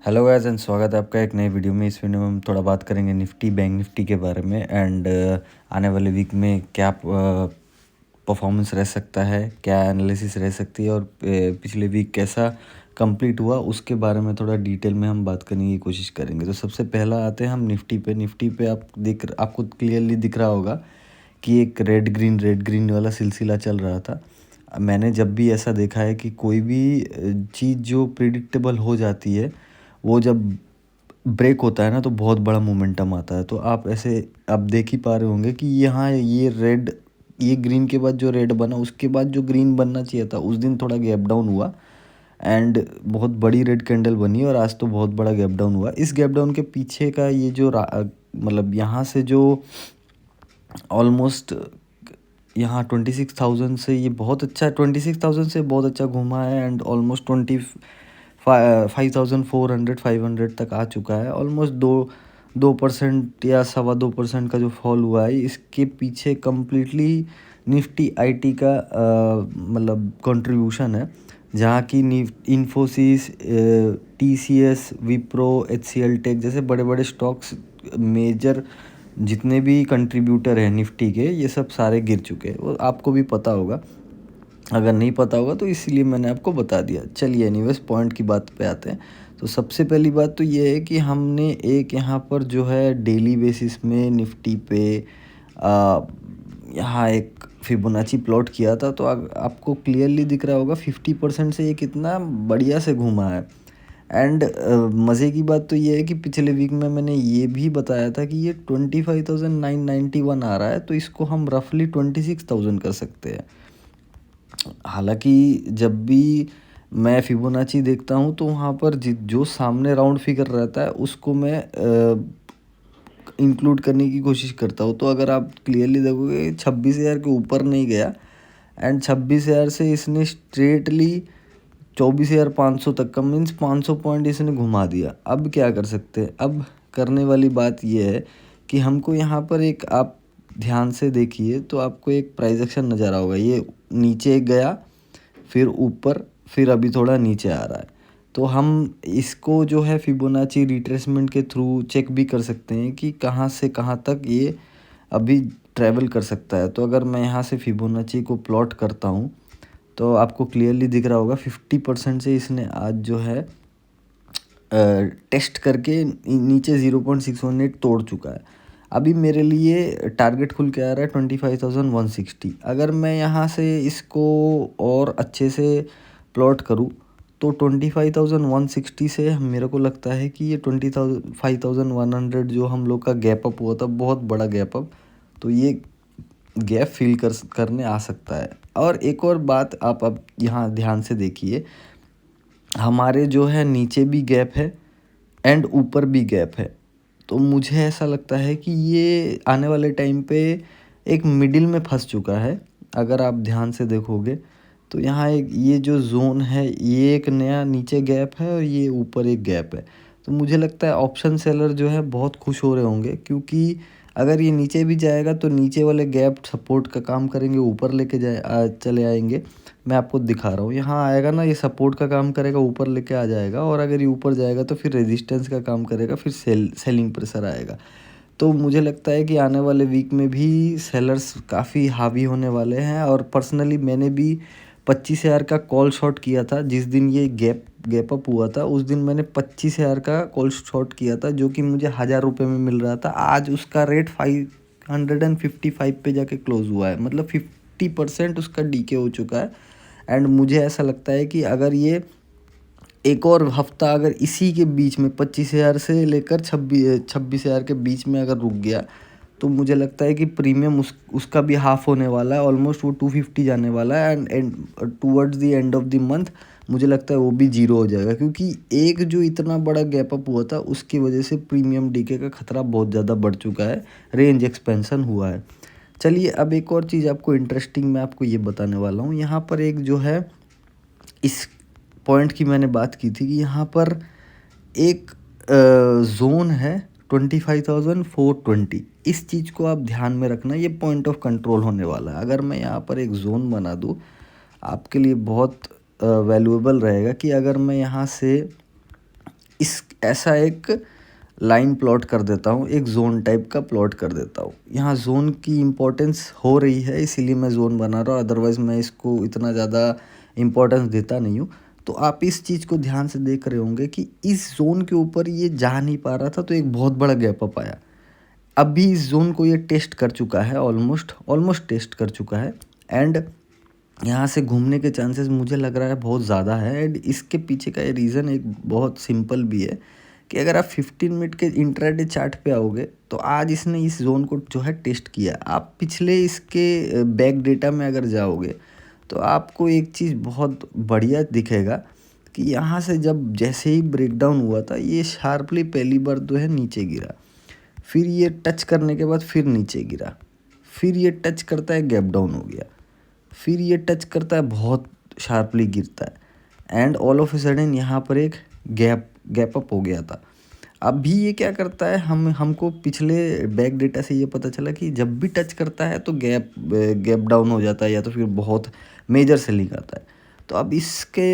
Hello guys and स्वागत है आपका एक नई वीडियो में। इस वीडियो में हम थोड़ा बात करेंगे निफ्टी बैंक निफ्टी के बारे में एंड आने वाले वीक में क्या परफॉर्मेंस रह सकता है, क्या एनालिसिस रह सकती है और पिछले वीक कैसा कंप्लीट हुआ उसके बारे में थोड़ा डिटेल में हम बात करने की कोशिश करेंगे। तो सबसे पहला आते हैं हम निफ्टी पे। निफ्टी पे आपको क्लियरली दिख रहा होगा कि एक रेड ग्रीन वाला सिलसिला चल रहा था। मैंने जब भी ऐसा देखा है कि कोई भी चीज़ जो प्रिडिक्टेबल हो जाती है वो जब ब्रेक होता है ना तो बहुत बड़ा मोमेंटम आता है। तो आप देख ही पा रहे होंगे कि यहाँ ये ग्रीन के बाद जो रेड बना उसके बाद जो ग्रीन बनना चाहिए था उस दिन थोड़ा गैप डाउन हुआ एंड बहुत बड़ी रेड कैंडल बनी और आज तो बहुत बड़ा गैप डाउन हुआ। इस गैप डाउन के पीछे का ये जो मतलब यहाँ से जो ऑलमोस्ट यहाँ 26,000 से ये बहुत अच्छा 26,000 से बहुत अच्छा घूमा है एंड ऑलमोस्ट 5,400 500 तक आ चुका है। ऑलमोस्ट 2% या 2.25% का जो फॉल हुआ है इसके पीछे कम्प्लीटली निफ्टी आईटी का मतलब कंट्रीब्यूशन है, जहाँ की Infosys, TCS, Wipro, HCL tech जैसे बड़े बड़े स्टॉक्स मेजर जितने भी कंट्रीब्यूटर हैं निफ्टी के ये सब सारे गिर चुके हैं। वो आपको भी पता होगा, अगर नहीं पता होगा तो इसीलिए मैंने आपको बता दिया। चलिए एनीवेज पॉइंट की बात पे आते हैं। तो सबसे पहली बात तो ये है कि हमने एक यहाँ पर जो है डेली बेसिस में निफ्टी पे यहाँ एक फिबोनाची प्लॉट किया था। तो आपको क्लियरली दिख रहा होगा 50% से ये कितना बढ़िया से घूमा है। एंड मज़े की बात तो ये है कि पिछले वीक में मैंने ये भी बताया था कि ये 25,991 आ रहा है, तो इसको हम रफली 26,000 कर सकते हैं। हालांकि जब भी मैं फिबोनाची देखता हूँ तो वहाँ पर जो सामने राउंड फिगर रहता है उसको मैं इंक्लूड करने की कोशिश करता हूँ। तो अगर आप क्लियरली देखोगे 26,000 के ऊपर नहीं गया एंड 26,000 से इसने स्ट्रेटली 24,500 तक का मीन्स 500 पॉइंट इसने घुमा दिया। अब क्या कर सकते हैं? अब करने वाली बात यह है कि हमको यहाँ पर एक आप ध्यान से देखिए तो आपको एक प्राइस एक्शन नज़र आ होगा। ये नीचे गया फिर ऊपर फिर अभी थोड़ा नीचे आ रहा है। तो हम इसको जो है फिबोनाची रिट्रेसमेंट के थ्रू चेक भी कर सकते हैं कि कहाँ से कहाँ तक ये अभी ट्रैवल कर सकता है। तो अगर मैं यहाँ से फिबोनाची को प्लॉट करता हूँ तो आपको क्लियरली दिख रहा होगा 50% से इसने आज जो है टेस्ट करके नीचे 0.618 तोड़ चुका है। अभी मेरे लिए टारगेट खुल के आ रहा है 25,160। अगर मैं यहाँ से इसको और अच्छे से प्लॉट करूँ तो 25,160 से मेरे को लगता है कि ये 25,100 जो हम लोग का गैप अप हुआ था, बहुत बड़ा गैप अप, तो ये गैप फिल करने आ सकता है। और एक और बात आप अब यहाँ ध्यान से देखिए, हमारे जो है नीचे भी गैप है एंड ऊपर भी गैप है। तो मुझे ऐसा लगता है कि ये आने वाले टाइम पे एक मिडिल में फंस चुका है। अगर आप ध्यान से देखोगे तो यहाँ एक ये जो जोन है ये एक नया नीचे गैप है और ये ऊपर एक गैप है। तो मुझे लगता है ऑप्शन सेलर जो है बहुत खुश हो रहे होंगे, क्योंकि अगर ये नीचे भी जाएगा तो नीचे वाले गैप सपोर्ट का काम करेंगे, ऊपर लेके चले आएंगे। मैं आपको दिखा रहा हूँ, यहाँ आएगा ना ये सपोर्ट का काम करेगा, ऊपर लेके आ जाएगा, और अगर ये ऊपर जाएगा तो फिर रेजिस्टेंस का काम करेगा, फिर सेलिंग प्रेशर आएगा। तो मुझे लगता है कि आने वाले वीक में भी सेलर्स काफ़ी हावी होने वाले हैं। और पर्सनली मैंने भी 25,000 का कॉल शॉट किया था जिस दिन ये गैप अप हुआ था। उस दिन मैंने 25,000 का कॉल शॉट किया था जो कि मुझे 1,000 रुपये में मिल रहा था। आज उसका रेट 555 पे जाके क्लोज हुआ है, मतलब 50% उसका डीके हो चुका है। एंड मुझे ऐसा लगता है कि अगर ये एक और हफ्ता अगर इसी के बीच में 25,000 से लेकर 26,000 के बीच में अगर रुक गया तो मुझे लगता है कि प्रीमियम उसका भी हाफ होने वाला है। ऑलमोस्ट वो 250 जाने वाला है and towards the end of the month मुझे लगता है वो भी जीरो हो जाएगा, क्योंकि एक जो इतना बड़ा गैप अप हुआ था उसकी वजह से प्रीमियम डीके का खतरा बहुत ज़्यादा बढ़ चुका है, रेंज एक्सपेंशन हुआ है। चलिए अब एक और चीज़ आपको इंटरेस्टिंग मैं आपको ये बताने वाला हूँ। यहाँ पर एक जो है इस पॉइंट की मैंने बात की थी कि यहाँ पर एक जोन है 25,420। इस चीज़ को आप ध्यान में रखना, ये पॉइंट ऑफ कंट्रोल होने वाला है। अगर मैं यहाँ पर एक जोन बना दूँ आपके लिए बहुत वैल्यूएबल रहेगा कि अगर मैं यहाँ से इस ऐसा एक लाइन प्लॉट कर देता हूँ, एक ज़ोन टाइप का प्लॉट कर देता हूँ। यहाँ ज़ोन की इम्पोर्टेंस हो रही है इसीलिए मैं ज़ोन बना रहा हूँ, अदरवाइज़ मैं इसको इतना ज़्यादा इम्पोर्टेंस देता नहीं हूँ। तो आप इस चीज़ को ध्यान से देख रहे होंगे कि इस ज़ोन के ऊपर ये जा नहीं पा रहा था, तो एक बहुत बड़ा गैप अप आया। अभी इस ज़ोन को ये टेस्ट कर चुका है, ऑलमोस्ट टेस्ट कर चुका है, एंड यहाँ से घूमने के चांसेस मुझे लग रहा है बहुत ज़्यादा है। एंड इसके पीछे का ये रीज़न एक बहुत सिंपल भी है कि अगर आप 15 मिनट के इंट्राडे चार्ट पे आओगे तो आज इसने इस जोन को जो है टेस्ट किया। आप पिछले इसके बैक डेटा में अगर जाओगे तो आपको एक चीज़ बहुत बढ़िया दिखेगा कि यहाँ से जब जैसे ही ब्रेकडाउन हुआ था ये शार्पली पहली बार जो है नीचे गिरा, फिर ये टच करने के बाद फिर नीचे गिरा, फिर ये टच करता है गैप डाउन हो गया, फिर ये टच करता है बहुत शार्पली गिरता है, and all of a sudden यहाँ पर एक गैप अप हो गया था। अभी ये क्या करता है, हमको पिछले बैक डेटा से ये पता चला कि जब भी टच करता है तो गैप डाउन हो जाता है या तो फिर बहुत मेजर सेलिंग आता है। तो अब इसके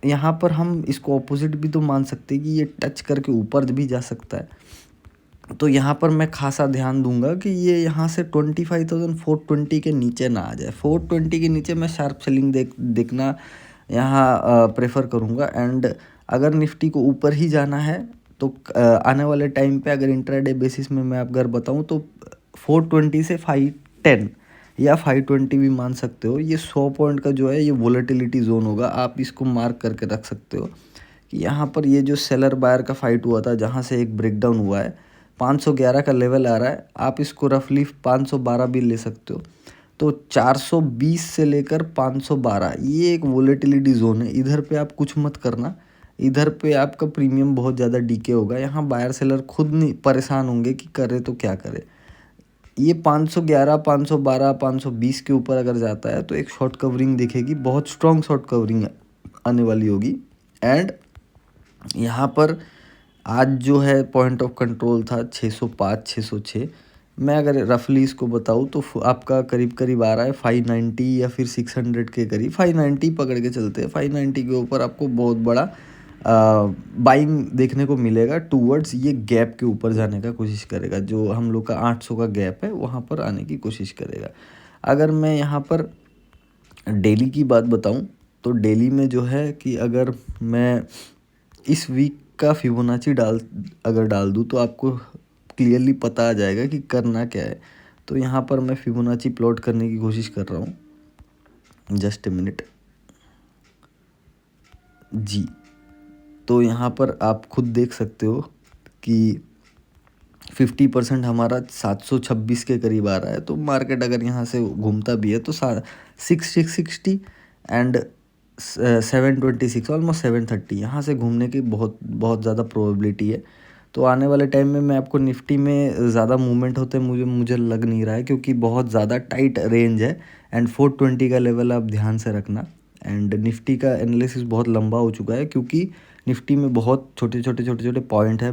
यहाँ पर हम इसको ऑपोजिट भी तो मान सकते हैं कि ये टच करके ऊपर भी जा सकता है। तो यहाँ पर मैं खासा ध्यान दूंगा कि ये यहाँ से 25,420 के नीचे ना आ जाए। 420 के नीचे मैं शार्प सेलिंग देखना यहाँ प्रेफर करूँगा। एंड अगर निफ्टी को ऊपर ही जाना है तो आने वाले टाइम पे अगर इंट्राडे बेसिस में मैं अगर बताऊँ तो 420 से 510 या 520 भी मान सकते हो। ये 100 पॉइंट का जो है ये वोलेटिलिटी जोन होगा, आप इसको मार्क करके रख सकते हो कि यहाँ पर ये जो सेलर बायर का फाइट हुआ था जहाँ से एक ब्रेकडाउन हुआ है 511 का लेवल आ रहा है, आप इसको रफली 512 भी ले सकते हो। तो 420 से लेकर 512 ये एक वोलेटिलिटी जोन है, इधर पे आप कुछ मत करना, इधर पे आपका प्रीमियम बहुत ज़्यादा डीके होगा। यहाँ बायर सेलर खुद नहीं परेशान होंगे कि करे तो क्या करे। ये 511 512 520 के ऊपर अगर जाता है तो एक शॉर्ट कवरिंग दिखेगी, बहुत स्ट्रॉन्ग शॉर्ट कवरिंग आने वाली होगी। एंड यहाँ पर आज जो है पॉइंट ऑफ कंट्रोल था 605 606, मैं अगर रफली इसको बताऊँ तो आपका करीब करीब आ रहा है 590 या फिर 600 के करीब, 590 पकड़ के चलते हैं। 590 के ऊपर आपको बहुत बड़ा बाइंग देखने को मिलेगा, टूवर्ड्स ये गैप के ऊपर जाने का कोशिश करेगा, जो हम लोग का 800 का गैप है वहाँ पर आने की कोशिश करेगा। अगर मैं यहाँ पर डेली की बात बताऊँ तो डेली में जो है कि अगर मैं इस वीक का फिबोनाची अगर डाल दूँ तो आपको क्लियरली पता आ जाएगा कि करना क्या है। तो यहाँ पर मैं फिबोनाची प्लॉट करने की कोशिश कर रहा हूँ, जस्ट ए मिनट जी। तो यहाँ पर आप खुद देख सकते हो कि 50% हमारा 726 के करीब आ रहा है। तो मार्केट अगर यहाँ से घूमता भी है तो 660 एंड 726 ऑलमोस्ट 730 यहाँ से घूमने की बहुत बहुत ज़्यादा प्रोबेबिलिटी है। तो आने वाले टाइम में मैं आपको निफ्टी में ज़्यादा मूवमेंट होते मुझे लग नहीं रहा है, क्योंकि बहुत ज़्यादा टाइट रेंज है। एंड 420 का लेवल आप ध्यान से रखना। एंड निफ्टी का एनालिसिस बहुत लंबा हो चुका है क्योंकि निफ्टी में बहुत छोटे छोटे पॉइंट है।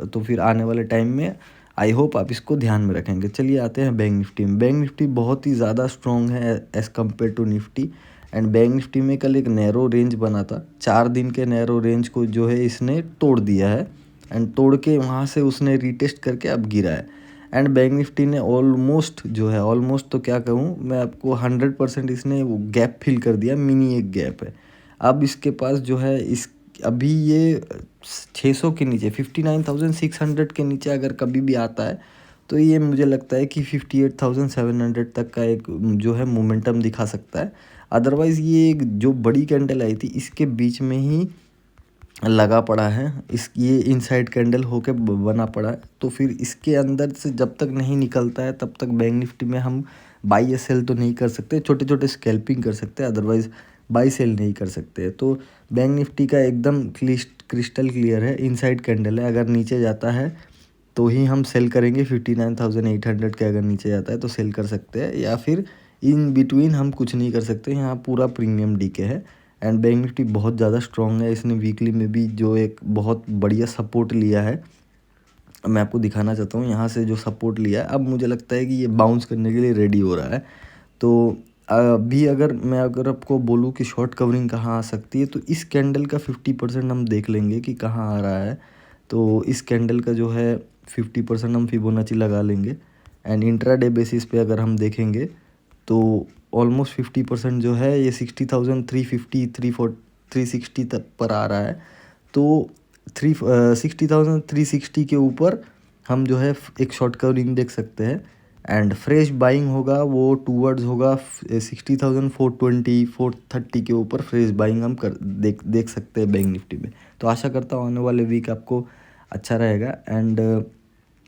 तो फिर आने वाले टाइम में आई होप आप इसको ध्यान में रखेंगे। चलिए आते हैं बैंक निफ्टी में। बैंक निफ्टी बहुत ही ज़्यादा स्ट्रॉन्ग है as compare to Nifty. And bank Nifty में कल एक नैरो रेंज बना था, 4 दिन के नैरो रेंज को जो है इसने तोड़ दिया है। एंड तोड़ के वहाँ से उसने रीटेस्ट करके अब गिरा है। एंड बैंक निफ्टी ने ऑलमोस्ट जो है, ऑलमोस्ट तो क्या कहूँ मैं आपको, 100% इसने वो गैप फिल कर दिया, मिनी एक गैप है। अब इसके पास जो है इस अभी ये 600 के नीचे 59,600 के नीचे अगर कभी भी आता है तो ये मुझे लगता है कि 58,700 तक का एक जो है मोमेंटम दिखा सकता है। अदरवाइज़ ये एक जो बड़ी कैंडल आई थी इसके बीच में ही लगा पड़ा है, ये इनसाइड कैंडल होके बना पड़ा है। तो फिर इसके अंदर से जब तक नहीं निकलता है तब तक बैंक निफ्टी में हम बाई या सेल तो नहीं कर सकते, छोटे छोटे स्कैल्पिंग कर सकते हैं, अदरवाइज़ बाई सेल नहीं कर सकते। तो बैंक निफ्टी का एकदम क्रिस्टल क्लियर है, इनसाइड कैंडल है। अगर नीचे जाता है तो ही हम सेल करेंगे, 59,800 के अगर नीचे जाता है तो सेल कर सकते हैं, या फिर इन बिटवीन हम कुछ नहीं कर सकते। यहाँ पूरा प्रीमियम डीके है। एंड बैंक निफ्टी बहुत ज़्यादा स्ट्रॉन्ग है, इसने वीकली में भी जो एक बहुत बढ़िया सपोर्ट लिया है, मैं आपको दिखाना चाहता हूँ। यहाँ से जो सपोर्ट लिया है अब मुझे लगता है कि ये बाउंस करने के लिए रेडी हो रहा है। तो अभी अगर आपको बोलूँ कि शॉर्ट कवरिंग कहाँ आ सकती है, तो इस कैंडल का 50% हम देख लेंगे कि कहाँ आ रहा है। तो इस कैंडल का जो है 50% हम फिबोनाची लगा लेंगे एंड इंट्राडे बेसिस पे अगर हम देखेंगे तो ऑलमोस्ट 50% जो है ये 60,350 360 तक पर आ रहा है। तो 60,360 के ऊपर हम जो है एक शॉर्ट कवरिंग देख सकते हैं एंड फ्रेश बाइंग होगा वो टूवर्ड्स होगा 60,420 430 के ऊपर फ्रेश बाइंग हम देख सकते हैं बैंक निफ्टी में। तो आशा करता हूँ आने वाले वीक आपको अच्छा रहेगा एंड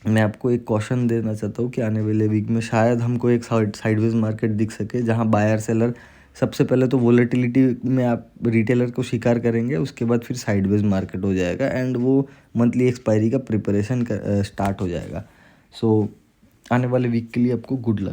मैं आपको एक क्वेश्चन देना चाहता हूँ कि आने वाले वीक में शायद हमको एक साइडवेज मार्केट दिख सके, जहाँ बायर सेलर सबसे पहले तो वोलेटिलिटी में आप रिटेलर को शिकार करेंगे, उसके बाद फिर साइडवेज मार्केट हो जाएगा एंड वो मंथली एक्सपायरी का प्रिपरेशन स्टार्ट हो जाएगा। सो आने वाले वीक के लिए आपको गुड लक।